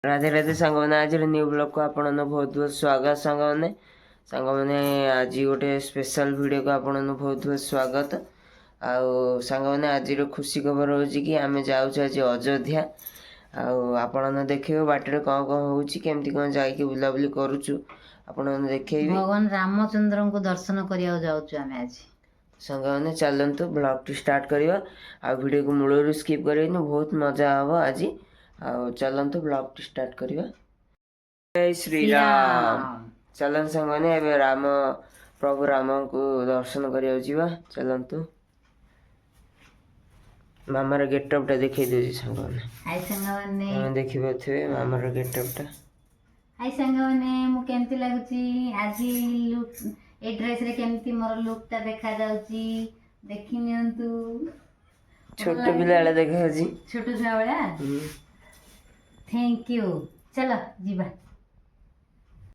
राधे राधे सांग मैंने आज न्यू ब्लॉग को आपण बहुत बहुत स्वागत सांग मैंने आज गोटे स्पेशल वीडियो को आपण बहुत बहुत स्वागत आउ सांग मैंने आज खुशी खबर हो कि आम जाऊँ आज अयोध्या आपण देखिए बाटर कौन कौन होमती कौन जाकि बुलाबुली करुचु आपण देखे भगवान रामचंद्र को दर्शन करने जाऊँ आज सांग मैंने चलतु ब्लॉग टी स्टार्ट करवा आ वीडियो को मूलर स्किप कर बहुत मजा हम आज चलतु ब्लॉग टी स्टार्ट करवा। जय श्री राम। चलन सांग मैंने एवं राम प्रभु राम को दर्शन करवा चलतु मामार गेटअपटा देखी दे सांग मैंने देखी पारे मामार गेटअपटा। हाय सांग मैंने मु केमती लागुची आज लुक ए ड्रेस रे केमती मोर लुकटा देखा जाउची देखि नियंतु छोट पिला वाला देखा जी छोट छुआ वाला थैंक यू चलो जीवा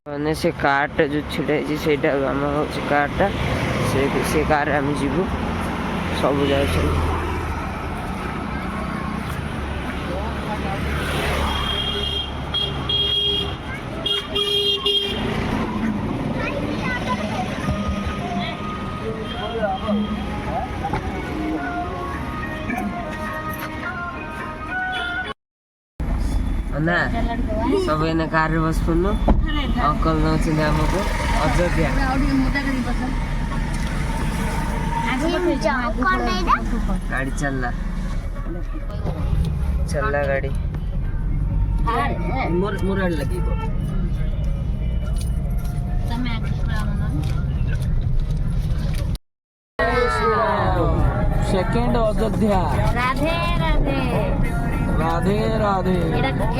माने से कारटा जो छिड़े जी सेटा हम होची कारटा से कार हम जीवु सब जाय छै। ना सब एने कार रे बस पड़नु अंकल नौछिन हमको अयोध्या गाड़ी चलला गाड़ी मोर लगी सेकंड अयोध्या। राधे राधे राधे राधे।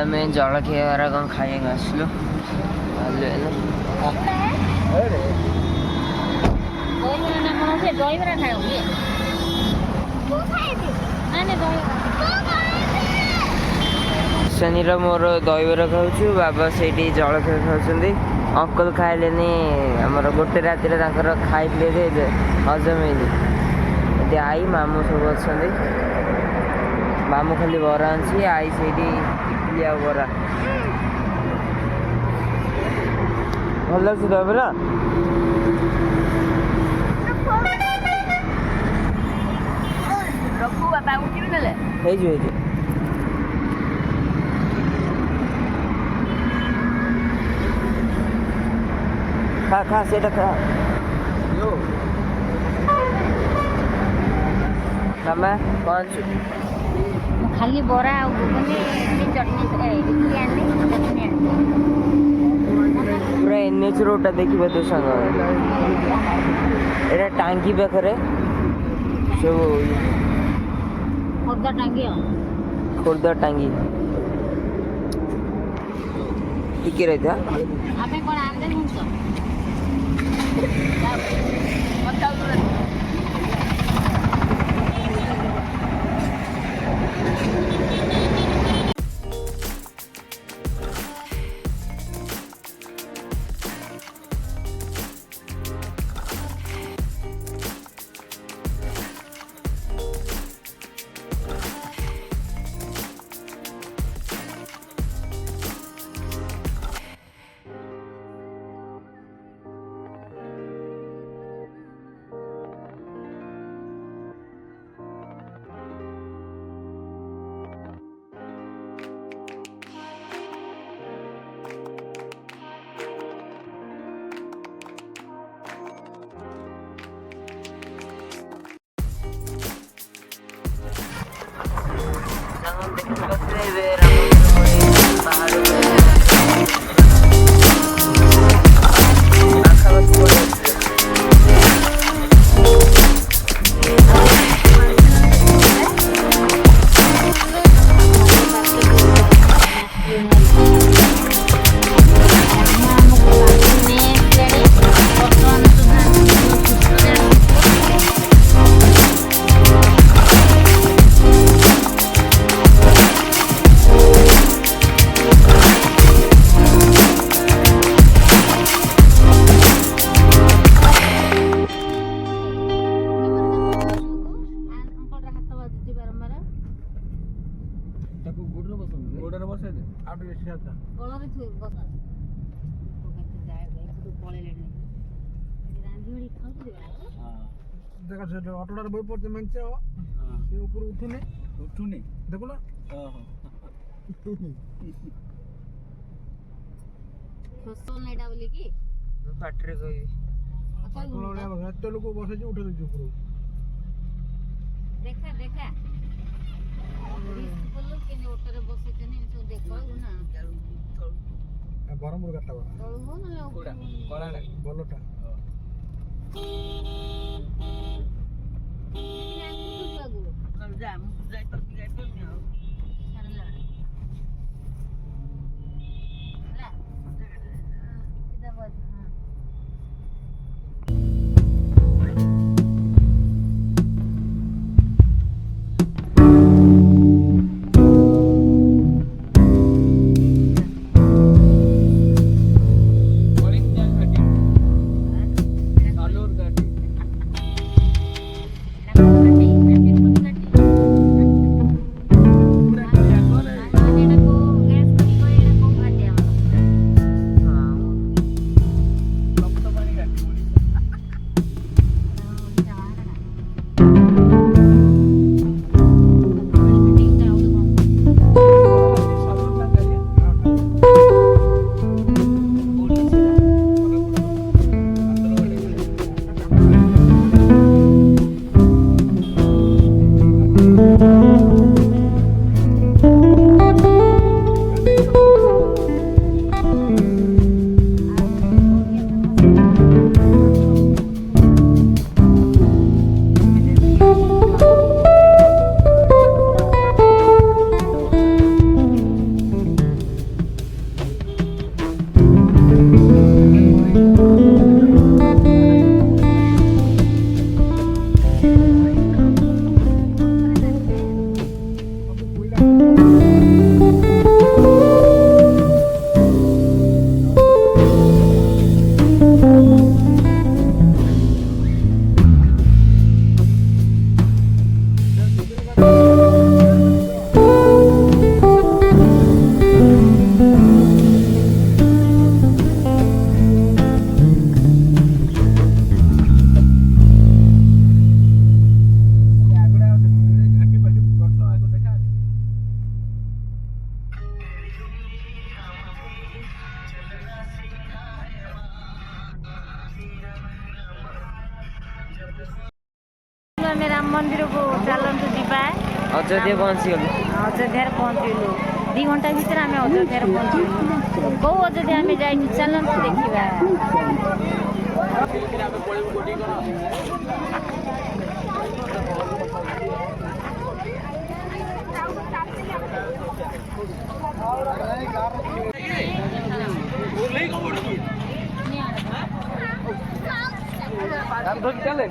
हमें जलखिया कौन खाइए आसलु शनि मोर दहीबर खाऊ बाबा से जलखिया खाऊँ अंकल खाइले आमर गोटे राति खाई हजम है आई मामू सब अच्छा मामू खाली बरा अच्छी आई से इडली आ बरा भल लगे दहीबरा खा खा से खा मामा कौन खाली बरा चटनी पूरा एनएच रोडटा देखिए तो सांग एटा टांगी पाखे सब खोर्धा टांगी खोर्धा टांगी टिके रही था କୋଳରେ ବସ ପଳେଇଲେଣି ରାନ୍ଧିବଳି ଖାଉଥିଲେ ଦେଖ ସେ ଅଟୋଟାରେ ବହି ପଡୁଛି ମେଞ୍ଚେ ସେ ଉପରୁ ଉଠୁନି ଦେଖୁନ ଖୋସଲ ଏଇଟା ବୋଲି କି ପାଟିରେ କହିବି ଏତେ ଲୋକ ବସେଇଛି ଉଠେଇ ଦଉଛି ଉପରୁ ଦେଖା ଦେଖା ଅଟୋରେ ବସେଇଛନ୍ତି ସବୁ ଦେଖ ନା ବ୍ରହ୍ମପୁର ଗାଡିଟା ତଳୁ ନହେଲେ ଭଲଟା ଆମେ ରାମ ମନ୍ଦିରକୁ ଚାଲନ୍ତୁ ଯିବା ଅଯୋଧ୍ୟା ପହଞ୍ଚିଗଲୁ ଅଯୋଧ୍ୟାରେ ପହଞ୍ଚିଲୁ 2 ଘଣ୍ଟା ଭିତରେ ଆମେ ଅଯୋଧ୍ୟାରେ ପହଞ୍ଚିଲୁ କୋଉ ଅଯୋଧ୍ୟା ଆମେ ଯାଇଛୁ ଚାଲନ୍ତୁ ଦେଖିବା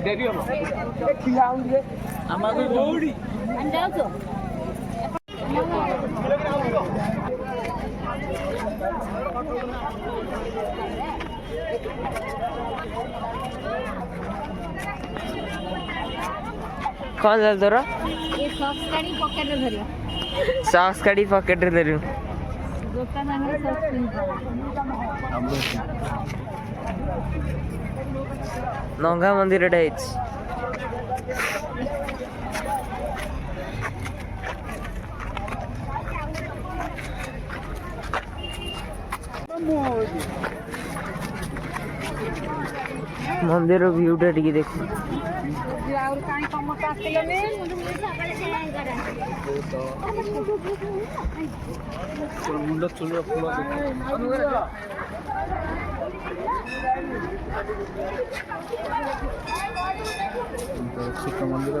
ଡେରି ହବ ଆମର ଯାଉଛୁ କ'ଣ ଚାଲ ତୋର ଏ ସକ୍ସ କାଢି ପକେଟରେ ଧରିବ ସକ୍ସ କାଢି ପକେଟରେ ଧରିବୁ ଜୋତା ସାଙ୍ଗରେ ସକ୍ସ ପିନ୍ଧିବ ନଙ୍ଗା ମନ୍ଦିରଟା ହେଇଛି ମନ୍ଦିର ଭିଉଟା ଟିକେ ଦେଖ ମୁଣ୍ଡ ଚୁଳିର ଫୁଲ ଛୋଟ ମନ୍ଦିର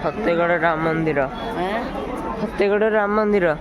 ଫତେଗଡ଼ ରାମ ମନ୍ଦିର ଫତେଗଡ଼ ରାମ ମନ୍ଦିର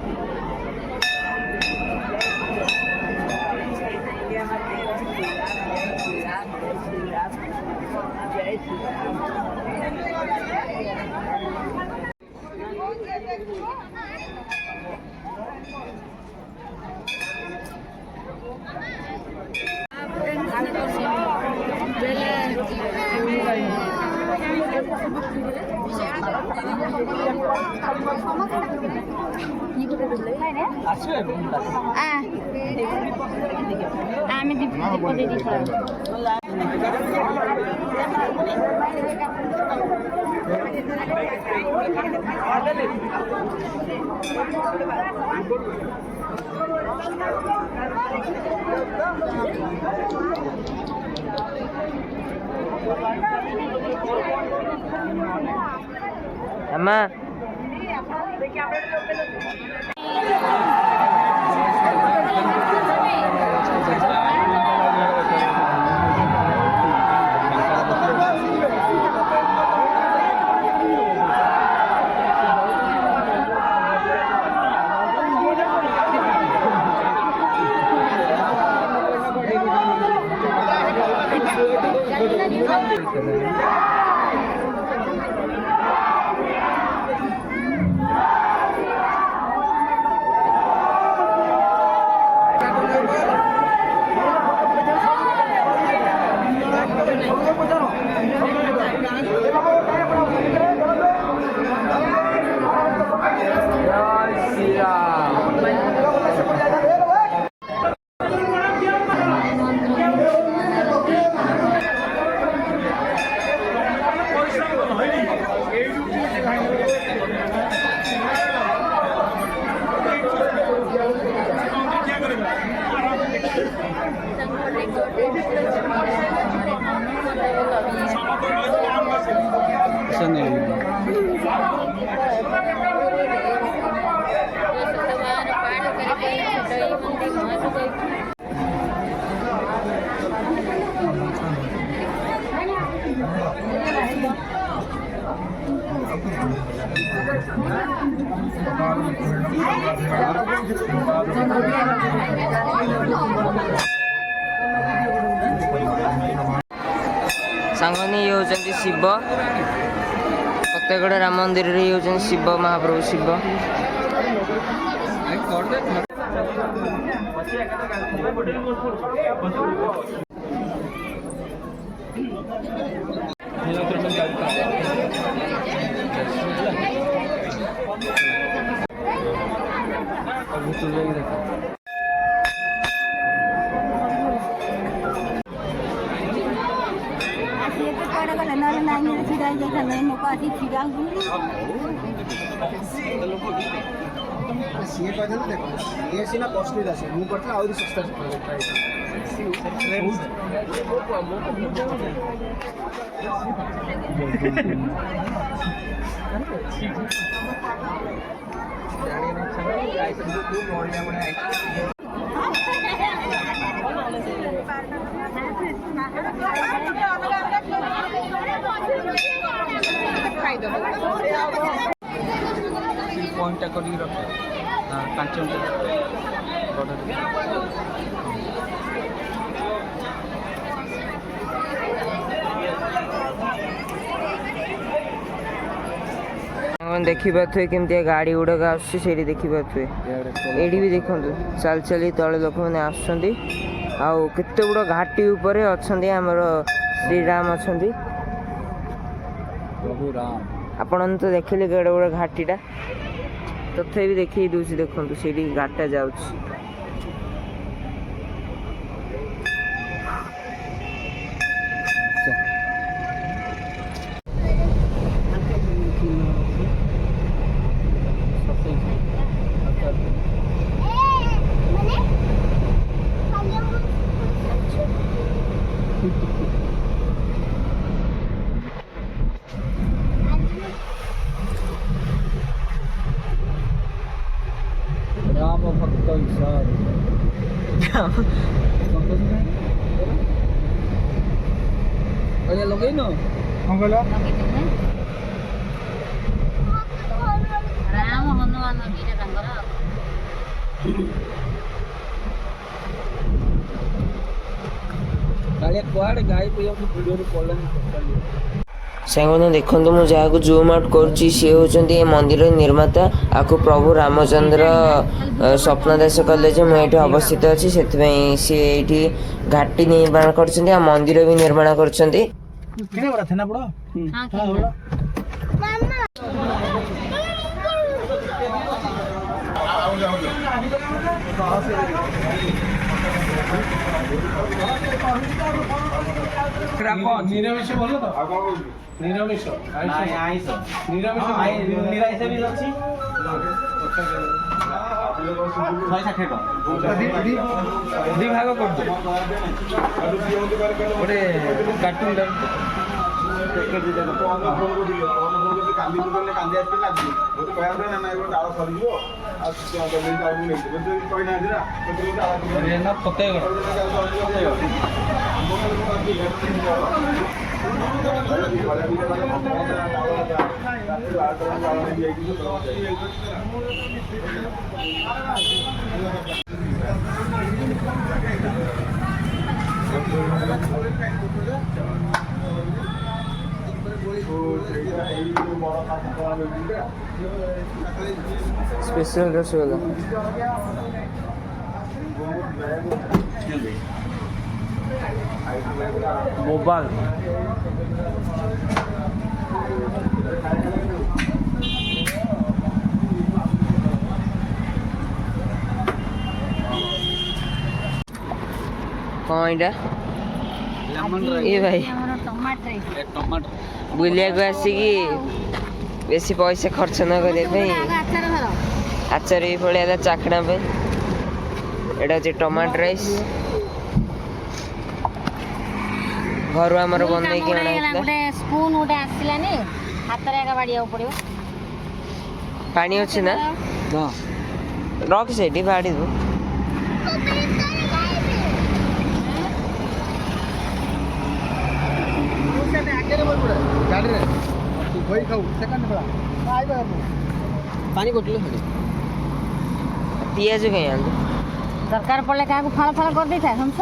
ଆମେ ଦୀପ ଦେଇକି అమ్మా ସାଙ୍ଗମାନେ ଇଏ ହେଉଛନ୍ତି ଶିବ। ପ୍ରତ୍ୟେକଟା ରାମ ମନ୍ଦିରରେ ଇଏ ହେଉଛନ୍ତି ଶିବ, ମହାପ୍ରଭୁ ଶିବ। ସିଏ କହିଦେଲେ ଦେଖ ଇଏ ସିନା କଷ୍ଟଲି ଆସେ ମୁଁ କରିଥିଲେ ଆହୁରି ଶସ୍ତା ପଏଣ୍ଟଟା କରିକି ରଖ 5 ମିନିଟ୍ ଦେଖିପାରୁଥିବେ କେମିତିଆ ଗାଡ଼ି ଗୁଡ଼ାକ ଆସୁଛି, ସେଇଠି ଦେଖିପାରୁଥିବେ। ଏଇଠି ବି ଦେଖନ୍ତୁ ଚାଲି ଚାଲି ତଳେ ଲୋକମାନେ ଆସୁଛନ୍ତି। ଆଉ କେତେ ବଡ଼ ଘାଟି ଉପରେ ଅଛନ୍ତି ଆମର ଶ୍ରୀରାମ ଅଛନ୍ତି। ଆପଣ ତ ଦେଖିଲେ କେଡ଼େ ବଡ଼ ଘାଟିଟା, ତଥାପି ଦେଖେଇ ଦେଉଛି ଦେଖନ୍ତୁ ସେଇଠି ଗାଡ଼ିଟା ଯାଉଛି। ରାମ ଭକ୍ତ ଲଗେଇନ କ'ଣ କହିଲ? ରାମ ହନୁମାନ ଦିଟା ତାଙ୍କର। କୁଆଡ଼େ ଗାଈ ପିଇବାକୁ ଭିଡ଼ିଓରେ ପଡ଼ିଲାନି। ସାଙ୍ଗମାନେ ଦେଖନ୍ତୁ, ମୁଁ ଯାହାକୁ ଜୁମ୍ ଆଉଟ୍ କରୁଛି ସିଏ ହେଉଛନ୍ତି ଏ ମନ୍ଦିରର ନିର୍ମାତା। ଆକୁ ପ୍ରଭୁ ରାମଚନ୍ଦ୍ର ସ୍ୱପ୍ନଦାସ କଲେ ଯେ ମୁଁ ଏଇଠି ଅବସ୍ଥିତ ଅଛି, ସେଥିପାଇଁ ସିଏ ଏଇଠି ଘାଟି ନିର୍ମାଣ କରିଛନ୍ତି ଆଉ ମନ୍ଦିର ବି ନିର୍ମାଣ କରିଛନ୍ତି। ନିରାମିଷ ଭଲ ତ ନିରାମିଷ ଆଇଁଷ ନିରାମିଷ ନିରାମିଷ ବି ଅଛି 160 ଟଙ୍କା ଦି ଭାଗ କରିଦେ ଗୋଟେ କାର୍ଟୁନ ସ୍ପେଶାଲ ରସଗୋଲା ମୋବାଇଲ କ'ଣ ଏଇଟା ଏ ଭାଇ ବୁଲିବାକୁ ଆସିକି ବେଶୀ ପଇସା ଖର୍ଚ୍ଚ ନ କରିବା ପାଇଁ ଆଚାର ବି ପଳେଇଲା ଚାଖଣା ପାଇଁ। ଏଇଟା ହେଉଛି ଟମାଟୋ ରାଇସ୍ ଘରୁ ଆମର ବନେଇକି ଅଣାହେଇଥିଲା। ସ୍ପୁନ୍ ଗୋଟେ ଆସିଲାନି ହାତରେ ଏକା ବାଡ଼ିବାକୁ ପଡ଼ିବ। ପାଣି ଅଛି ନା ରଖ ସେଇଠି ବାଡ଼ିବୁ। ପାଣି ବୋଟଲ ପିଆଜ କାହିଁ ଆଣିଲୁ ଦରକାର ପଡ଼ିଲେ କାହାକୁ ଫାଳ ଫାଳ କରିଦେଇଥାଏ ଶୁଣଛ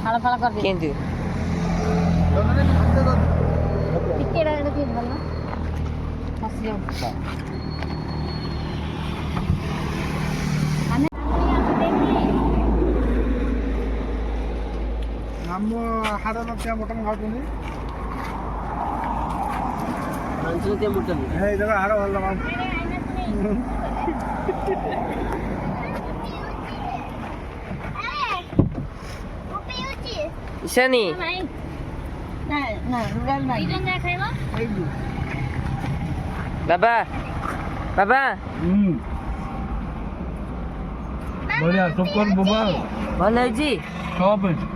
ଫାଳ ଫାଳ କରିଦେଇ କେମିତି ଟିକେ ଭଲ ଆମ ହାଡ଼ ନଥିବା ମଟନ ଖାଉଛନ୍ତି ଏଇ ଦେଖ ହାଡ଼ ଭଲ ଇଶାନି ବାବା ବାବା ବଢ଼ିଆ ସୁପର ବୋବା ଭଲ ହେଇଛି ଟପ୍ ହେଇଛି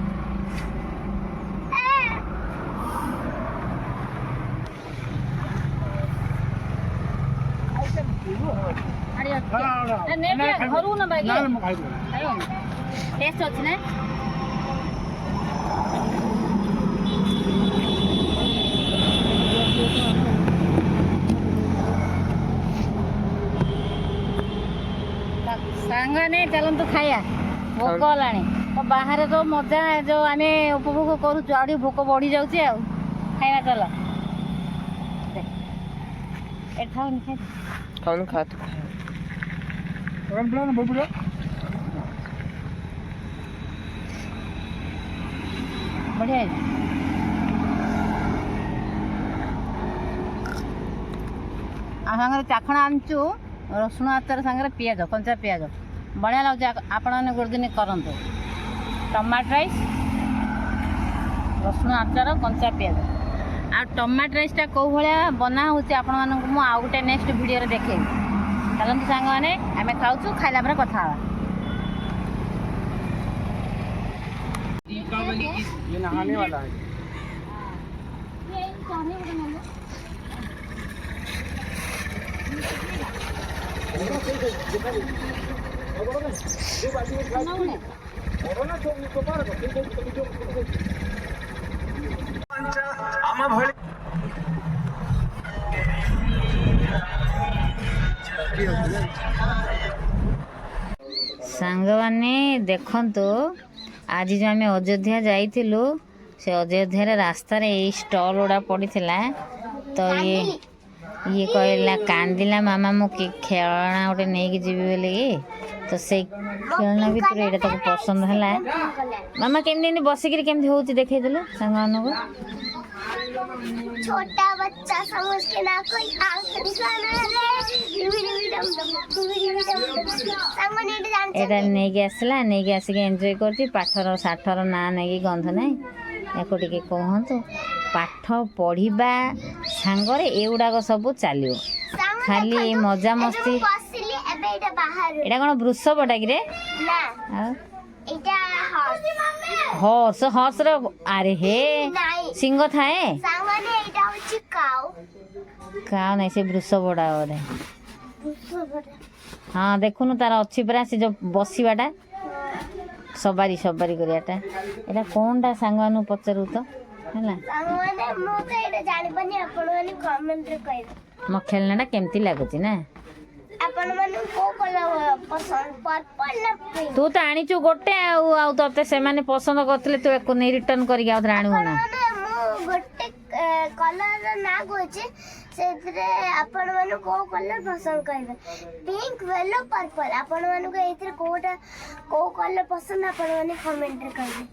ଘରୁ ନବା ଟେଷ୍ଟ ଅଛି ନା ସାଙ୍ଗମାନେ ଚାଲନ୍ତୁ ଖାଇବା ଭୋକ ହେଲାଣି ତ ବାହାରେ ତ ମଜା ଯୋଉ ଆମେ ଉପଭୋଗ କରୁଛୁ ଆହୁରି ଭୋକ ବଢି ଯାଉଛି ଆଉ ଖାଇବା ଚାଲ ଏଠି ଖାଉନି ଖାଉନୁ ଖା ତୁ ବଢିଆ ହେଇଛି ଆଉ ସାଙ୍ଗରେ ଚାଖଣା ଆଣିଛୁ ରସୁଣ ଆଚାର ସାଙ୍ଗରେ ପିଆଜ କଞ୍ଚା ପିଆଜ ବଢ଼ିଆ ଲାଗୁଛି ଆପଣମାନେ ଗୋଟେ ଦିନ କରନ୍ତୁ ଟମାଟୋ ରାଇସ୍ ରସୁଣ ଆଚାର କଞ୍ଚା ପିଆଜ ଆଉ ଟମାଟୋ ରାଇସ୍ଟା କେଉଁ ଭଳିଆ ବନା ହେଉଛି ଆପଣମାନଙ୍କୁ ମୁଁ ଆଉ ଗୋଟେ ନେକ୍ସଟ ଭିଡ଼ିଓରେ ଦେଖେଇବି ଚାଲନ୍ତୁ ସାଙ୍ଗମାନେ ଆମେ ଖାଉଛୁ ଖାଇଲା ପରେ କଥା ହେବା ये नहाने वाला है ସାଙ୍ଗମାନେ ଦେଖନ୍ତୁ ଆଜି ଯେଉଁ ଆମେ ଅଯୋଧ୍ୟା ଯାଇଥିଲୁ ସେ ଅଯୋଧ୍ୟାରେ ରାସ୍ତାରେ ଏଇ ଷ୍ଟଲ୍ ଗୁଡ଼ା ପଡ଼ିଥିଲା ତ ଇଏ କହିଲା କାନ୍ଦିଲା ମାମା ମୁଁ କି ଖେଳଣା ଗୋଟେ ନେଇକି ଯିବି ବୋଲିକି ତ ସେଇ ଖେଳଣା ଭିତରୁ ଏଇଟା ତାକୁ ପସନ୍ଦ ହେଲା ମାମା କେମିତି ଏମିତି बसिकिରି केमती होउची देखेइ देलो संगवान को छोटा बच्चा समझ के ना कोई आंख दिखाना है ଏଇଟା ନେଇକି ଆସିଲା, ନେଇକି ଆସିକି ଏନ୍ଜୟ କରୁଛି। ପାଠର ଷାଠର ନାଁ ନେଇକି ଗନ୍ଧ ନାହିଁ। ୟାକୁ ଟିକେ କୁହନ୍ତୁ ପାଠ ପଢ଼ିବା ସାଙ୍ଗରେ ଏଗୁଡ଼ାକ ସବୁ ଚାଲିବ। ଖାଲି ମଜାମସ୍ତି। ଏଇଟା କ'ଣ ବୃଷଭଟା କିରେ? ଆଉ ହର୍ସର ଆରେ ହେ ସିଂହ ଥାଏ। କାଉ ନାହିଁ, ସେ ବୃଷଭଟା ବୋଧେ। ହଁ ଦେଖୁନୁ ତାର ଅଛି ପରା ସେ ଯେଉଁ ବସିବାଟା, ସବାରି କରିବାଟା। ଏଇଟା କ'ଣଟା ସାଙ୍ଗମାନଙ୍କୁ ପଚାରୁ ତ ହେଲା। ମୋ ଖେଳନାଟା କେମିତି ଲାଗୁଛି ନା? ତୁ ତ ଆଣିଛୁ ଗୋଟେ ଆଉ ତତେ ସେମାନେ ପସନ୍ଦ କରିଥିଲେ, ତୁ ୟାକୁ ନେଇ ରିଟର୍ନ କରିକି ଆଉ ଥରେ ଆଣିବୁ ନା? ଗୋଟେ କଲର ନା କହୁଛି, ସେଥିରେ ଆପଣ ମାନଙ୍କୁ କୋଉ କଲର ପସନ୍ଦ କରିବେ? Pink, yellow, purple. ଆପଣ ମାନଙ୍କୁ ଏଇଥିରେ କୋଉ କଲର ପସନ୍ଦ ଆପଣ ମାନେ କମେଣ୍ଟରେ କହିବେ।